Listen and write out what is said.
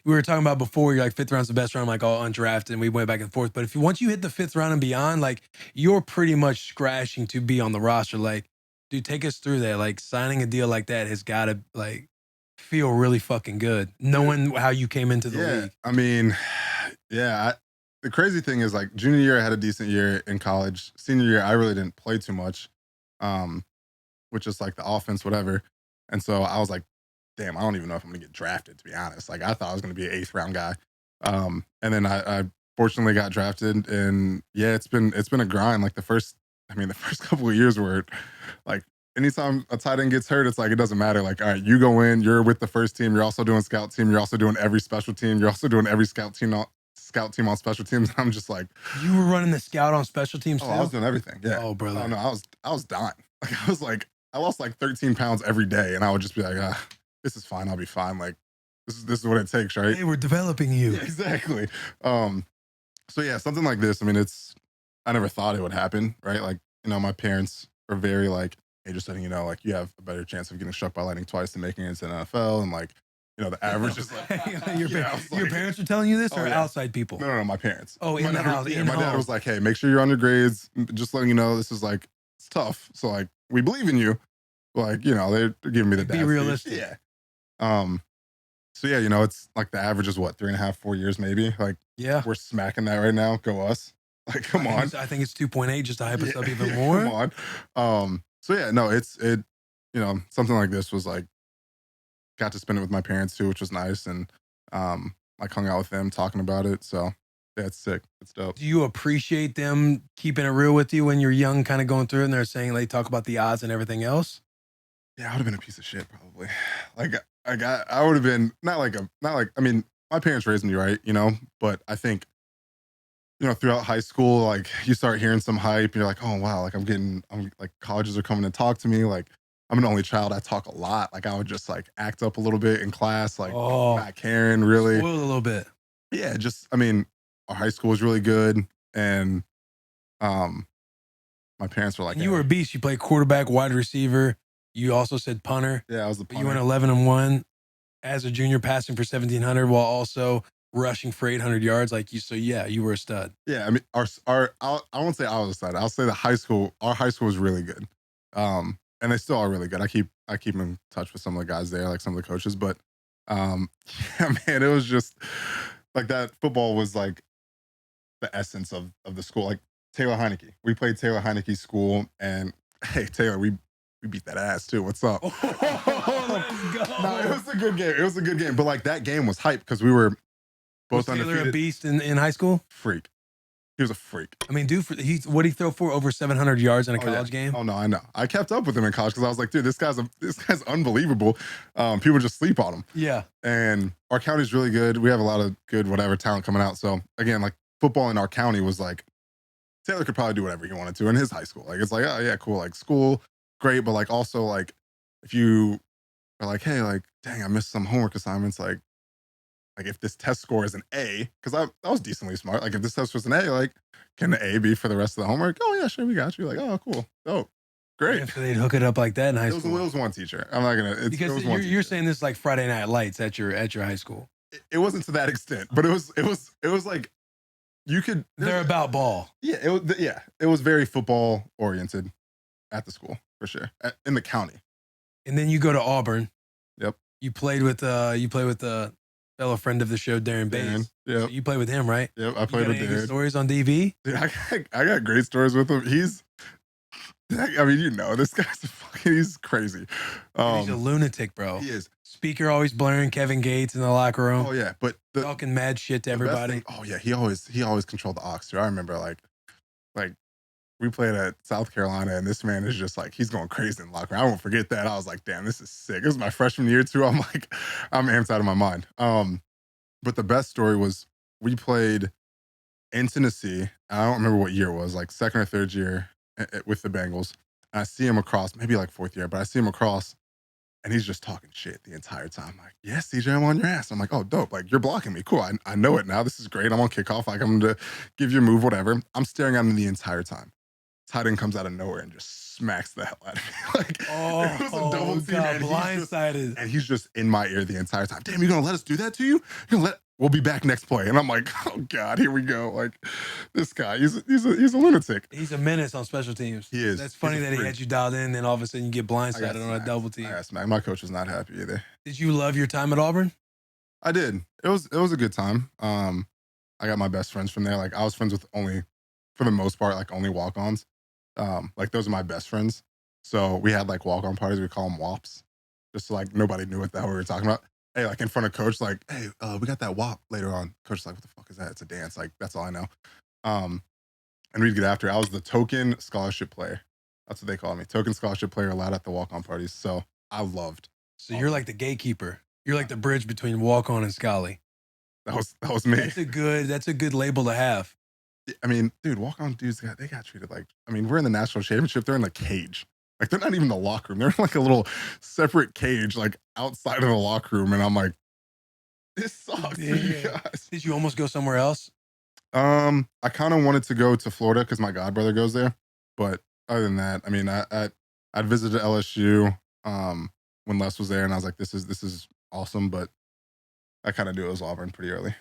we were talking about before, you're like 5th round's the best round, like all undrafted, and we went back and forth. But once you hit the 5th round and beyond, like you're pretty much scratching to be on the roster. Like, dude, take us through that. Like signing a deal like that has got to like feel really fucking good, knowing how you came into the league. I mean, the crazy thing is like junior year I had a decent year in college. Senior year I really didn't play too much, which is like the offense, whatever. And so I was like, damn, I don't even know if I'm gonna get drafted, to be honest. Like I thought I was gonna be an 8th round guy. And then I fortunately got drafted, and yeah, it's been a grind. Like the first couple of years were like anytime a tight end gets hurt, it's like it doesn't matter. Like, all right, you go in, you're with the first team, you're also doing scout team, you're also doing every special team, you're also doing every scout team on special teams. I'm just like, you were running the scout on special teams too? I was doing everything. Yeah. Oh, brother. Oh no, I was dying. Like I lost like 13 pounds every day, and I would just be like, this is fine, I'll be fine. Like this is what it takes, right? Hey, we're developing you. Yeah, exactly. So yeah, something like this. I mean, I never thought it would happen, right? Like, my parents are very like, hey, just letting you know, like you have a better chance of getting struck by lightning twice than making it into the NFL, and like, the average is like your parents are telling you this, or outside people? No, my parents. Oh, in the house. Yeah, my dad was like, hey, make sure you're on your grades. Just letting you know, this is like, it's tough. So like, we believe in you. Like, they're giving me the be realistic. Yeah. So yeah, it's like the average is what, 3.5, 4 years maybe. Like, yeah, we're smacking that right now. Go us. Like, come on. I think it's 2.8 just to hype us up even more. Come on. So yeah, no, it something like this was like, got to spend it with my parents too, which was nice, and like hung out with them talking about it. So yeah, it's sick. It's dope. Do you appreciate them keeping it real with you when you're young, kind of going through it, and they're saying they talk about the odds and everything else? Yeah, I would have been a piece of shit probably. Like I would have been not like I mean, my parents raised me right, but I think throughout high school, like you start hearing some hype and you're like, oh wow, like I'm like colleges are coming to talk to me. Like I'm an only child. I talk a lot. Like I would just like act up a little bit in class, like not caring really. Spoiled a little bit. Yeah, our high school was really good, and my parents were like, you were a beast. You played quarterback, wide receiver. You also said punter. Yeah, I was the punter. You went 11-1 as a junior, passing for 1,700 while also rushing for 800 yards. Like you, so yeah, you were a stud. Yeah, I mean, I won't say I was a stud. I'll say our high school was really good. And they still are really good. I keep in touch with some of the guys there, like some of the coaches. But yeah, man, it was just like that. Football was like the essence of the school. Like Taylor Heineke, we played Taylor Heineke's school, and hey, Taylor, we beat that ass too. What's up? Let's go. No, it was a good game. It was a good game. But like that game was hype because we were both undefeated. Was Taylor a beast in high school? Freak. He was a freak. I mean, dude, what did he throw for over 700 yards in a college game? Oh no, I know. I kept up with him in college because I was like, dude, this guy's unbelievable. People just sleep on him. Yeah. And our county's really good. We have a lot of good talent coming out. So again, like football in our county was like, Taylor could probably do whatever he wanted to in his high school. Like it's like, oh yeah, cool. Like school, great, but like also like if you are like, hey, like, dang, I missed some homework assignments, like if this test score is an A, because I was decently smart. Like if this test was an A, like can the A be for the rest of the homework? Oh yeah, sure, we got you. Like, oh cool, dope, great. Yeah, so they'd hook it up like that in high school. It was one teacher. I'm not gonna because you're saying this is like Friday Night Lights at your high school. It wasn't to that extent, but it was like you could. They're about ball. Yeah, it was very football oriented at the school for sure in the county. And then you go to Auburn. Yep. You played with the fellow friend of the show, Darren Bates. Yeah. So you played with him, right? Yep, I played with Darren. Stories on DV? Dude, I got great stories with him. I mean, this guy's he's crazy. He's a lunatic, bro. He is. Speaker always blaring Kevin Gates in the locker room. Oh yeah, but talking mad shit to everybody. Oh yeah, he always controlled the aux too. I remember like we played at South Carolina, and this man is just like, he's going crazy in the locker room. I won't forget that. I was like, damn, this is sick. This is my freshman year too. I'm like, I'm amped out of my mind. But the best story was we played in Tennessee. I don't remember what year it was, like second or third year with the Bengals. And I see him across, maybe like fourth year, but I see him across, and he's just talking shit the entire time. I'm like, yes, CJ, I'm on your ass. I'm like, oh, dope. Like, you're blocking me. Cool. I know it now. This is great. I'm on kickoff. Like, I'm going to give you a move, whatever. I'm staring at him the entire time. Tight end comes out of nowhere and just smacks the hell out of me. Like it was a double Oh, team, God, and blindsided. he's just in my ear the entire time. Damn, you gonna let us do that to you? You're gonna let we'll be back next play. And I'm like, oh God, here we go. Like this guy, he's a lunatic. He's a menace on special teams. He is. That's He's funny a that he freak. had you dialed in, then all of a sudden you get I got blindsided on a smacked. double I team. got smacked. My coach was not happy either. Did you love your time at Auburn? I did. It was a good time. I got my best friends from there. Like I was friends with only, for the most part, like only walk-ons. Like those are my best friends. So we had like walk-on parties. We call them WAPs, just so, like nobody knew what the hell we were talking about. Hey, like in front of coach, like, hey, we got that WAP later on. Coach is like, what the fuck is that? It's a dance. Like that's all I know. Um, and we'd get after. I was the token scholarship player. That's what they called me. Token scholarship player allowed at the walk-on parties. So I loved So all you're that. like the gatekeeper. You're like the bridge between walk on and Scully. That was me. That's a good label to have. I mean, dude, walk on dudes got treated like. I mean, we're in the national championship. They're in the cage. Like they're not even in the locker room. They're in like a little separate cage, like outside of the locker room. And I'm like, this sucks for you Damn. guys. Did you almost go somewhere else? I kind of wanted to go to Florida because my godbrother goes there. But other than that, I mean, I'd visited LSU when Les was there, and I was like, this is awesome. But I kind of knew it was Auburn pretty early.